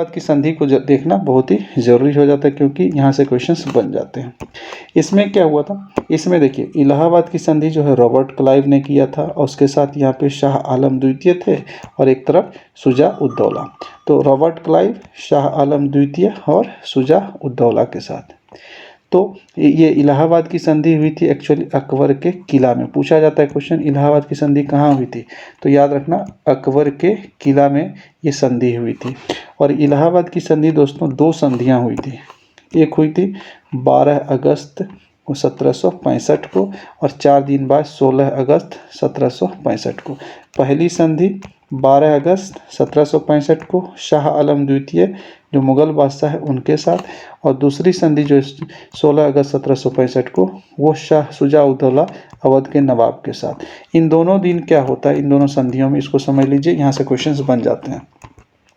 इलाहाबाद की संधि को देखना बहुत ही ज़रूरी हो जाता है, क्योंकि यहाँ से क्वेश्चंस बन जाते हैं। इसमें क्या हुआ था, इसमें देखिए इलाहाबाद की संधि जो है रॉबर्ट क्लाइव ने किया था, और उसके साथ यहाँ पे शाह आलम द्वितीय थे और एक तरफ शुजा उद दौला। तो रॉबर्ट क्लाइव, शाह आलम द्वितीय और शुजा उद दौला के साथ। तो ये इलाहाबाद की संधि हुई थी एक्चुअली अकबर के किला में। पूछा जाता है क्वेश्चन, इलाहाबाद की संधि कहाँ हुई थी, तो याद रखना अकबर के किला में ये संधि हुई थी। और इलाहाबाद की संधि दोस्तों 2 संधियाँ हुई थी। एक हुई थी 12 अगस्त 1765 को, और 4 दिन बाद 16 अगस्त 1765 को। पहली संधि 12 अगस्त 1765 को शाह आलम द्वितीय जो मुग़ल बादशाह है उनके साथ, और दूसरी संधि जो 16 अगस्त 1765 को वो शाह शुजा उद दौला अवध के नवाब के साथ। इन दोनों दिन क्या होता है, इन दोनों संधियों में, इसको समझ लीजिए, यहाँ से क्वेश्चंस बन जाते हैं।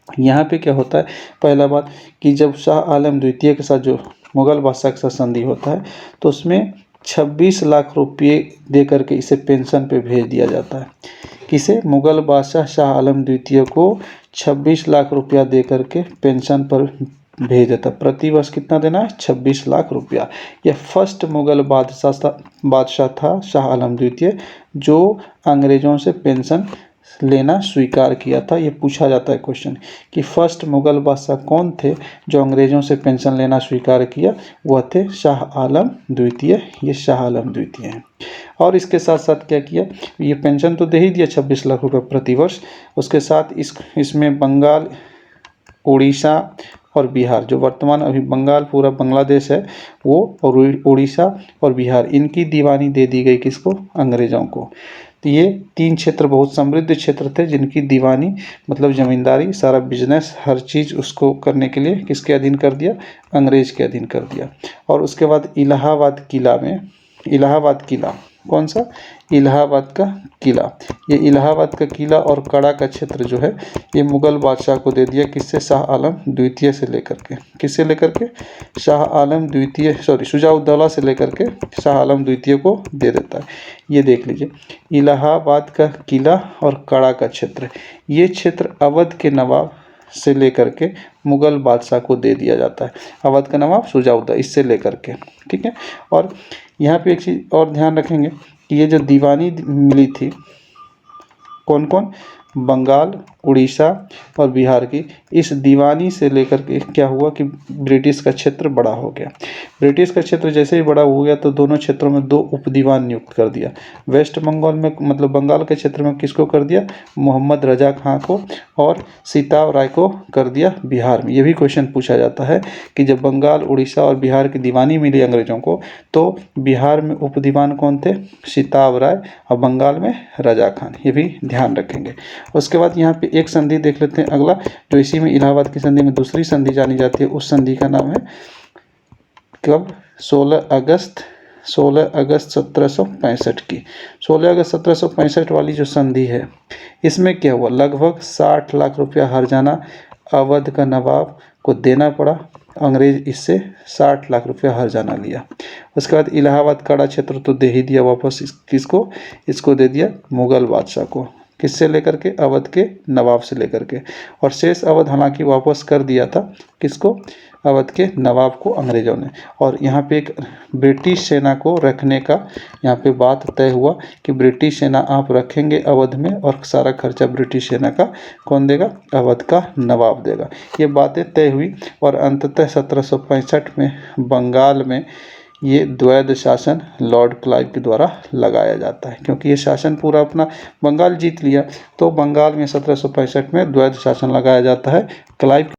यहाँ पे क्या होता है, पहला बात कि जब शाह आलम द्वितीय के साथ जो मुग़ल बादशाह के साथ संधि होता है तो उसमें 26 लाख रुपये दे करके इसे पेंशन पे भेज दिया जाता है। किसे, मुग़ल बादशाह शाह आलम द्वितीय को 26 लाख रुपया दे करके पेंशन पर भेज देता। प्रति वर्ष कितना देना है, 26 लाख रुपया। यह फर्स्ट मुग़ल बादशाह था शाह आलम द्वितीय जो अंग्रेज़ों से पेंशन लेना स्वीकार किया था। ये पूछा जाता है क्वेश्चन कि फर्स्ट मुग़ल बादशाह कौन थे जो अंग्रेज़ों से पेंशन लेना स्वीकार किया, वह थे शाह आलम द्वितीय। ये शाह आलम द्वितीय हैं। और इसके साथ साथ क्या किया, ये पेंशन तो दे ही दिया 26 लाख रुपये प्रति वर्ष, उसके साथ इसमें बंगाल, उड़ीसा और बिहार, जो वर्तमान अभी बंगाल पूरा बांग्लादेश है वो, और उड़ीसा और बिहार, इनकी दीवानी दे दी गई किसको, अंग्रेज़ों को। तो ये 3 क्षेत्र बहुत समृद्ध क्षेत्र थे जिनकी दीवानी मतलब ज़मींदारी, सारा बिजनेस, हर चीज़ उसको करने के लिए किसके अधीन कर दिया, अंग्रेज़ के अधीन कर दिया। और उसके बाद इलाहाबाद किला में, इलाहाबाद किला कौन सा, इलाहाबाद का किला, ये इलाहाबाद का किला और कड़ा का क्षेत्र जो है ये मुग़ल बादशाह को दे दिया। किससे, शाह आलम द्वितीय से लेकर के, किससे लेकर के, शाह आलम द्वितीय, शुजा उद दौला से लेकर के शाह आलम द्वितीय को दे देता है। ये देख लीजिए, इलाहाबाद का किला और कड़ा का क्षेत्र, ये क्षेत्र अवध के नवाब से लेकर के मुग़ल बादशाह को दे दिया जाता है। अवध का नवाब शुजा उद दौला, इससे लेकर के, ठीक है। और यहाँ पे एक चीज़ और ध्यान रखेंगे कि ये जो दीवानी मिली थी, कौन कौन, बंगाल, उड़ीसा और बिहार की, इस दीवानी से लेकर के क्या हुआ कि ब्रिटिश का क्षेत्र बड़ा हो गया। ब्रिटिश का क्षेत्र जैसे ही बड़ा हो गया तो दोनों क्षेत्रों में 2 उपदीवान नियुक्त कर दिया। वेस्ट बंगाल में मतलब बंगाल के क्षेत्र में किसको कर दिया, मोहम्मद रजा खां को, और सीताव राय को कर दिया बिहार में। ये भी क्वेश्चन पूछा जाता है कि जब बंगाल, उड़ीसा और बिहार की दीवानी मिली अंग्रेज़ों को तो बिहार में उपदीवान कौन थे, सीताव राय, और बंगाल में रजा खान। ये भी ध्यान रखेंगे। उसके बाद यहाँ पे एक संधि देख लेते हैं अगला, जो इसी में इलाहाबाद की संधि में दूसरी संधि जानी जाती है। उस संधि का नाम है कब, 16 अगस्त 1765 की। 16 अगस्त 1765 वाली जो संधि है इसमें क्या हुआ, लगभग 60 लाख रुपया हर्जाना अवध का नवाब को देना पड़ा। अंग्रेज इससे 60 लाख रुपया हर्जाना लिया। उसके बाद इलाहाबाद कड़ा क्षेत्र तो दे ही दिया वापस, किसको, इसको दे दिया मुग़ल बादशाह को। किससे लेकर के, अवध के नवाब से लेकर के। और शेष अवध हालांकि वापस कर दिया था किसको, अवध के नवाब को अंग्रेज़ों ने। और यहाँ पे एक ब्रिटिश सेना को रखने का यहाँ पे बात तय हुआ कि ब्रिटिश सेना आप रखेंगे अवध में, और सारा खर्चा ब्रिटिश सेना का कौन देगा, अवध का नवाब देगा। ये बातें तय हुई और अंततः 1765 में बंगाल में ये द्वैध शासन लॉर्ड क्लाइव के द्वारा लगाया जाता है। क्योंकि ये शासन पूरा अपना बंगाल जीत लिया तो बंगाल में 1765 में द्वैध शासन लगाया जाता है क्लाइव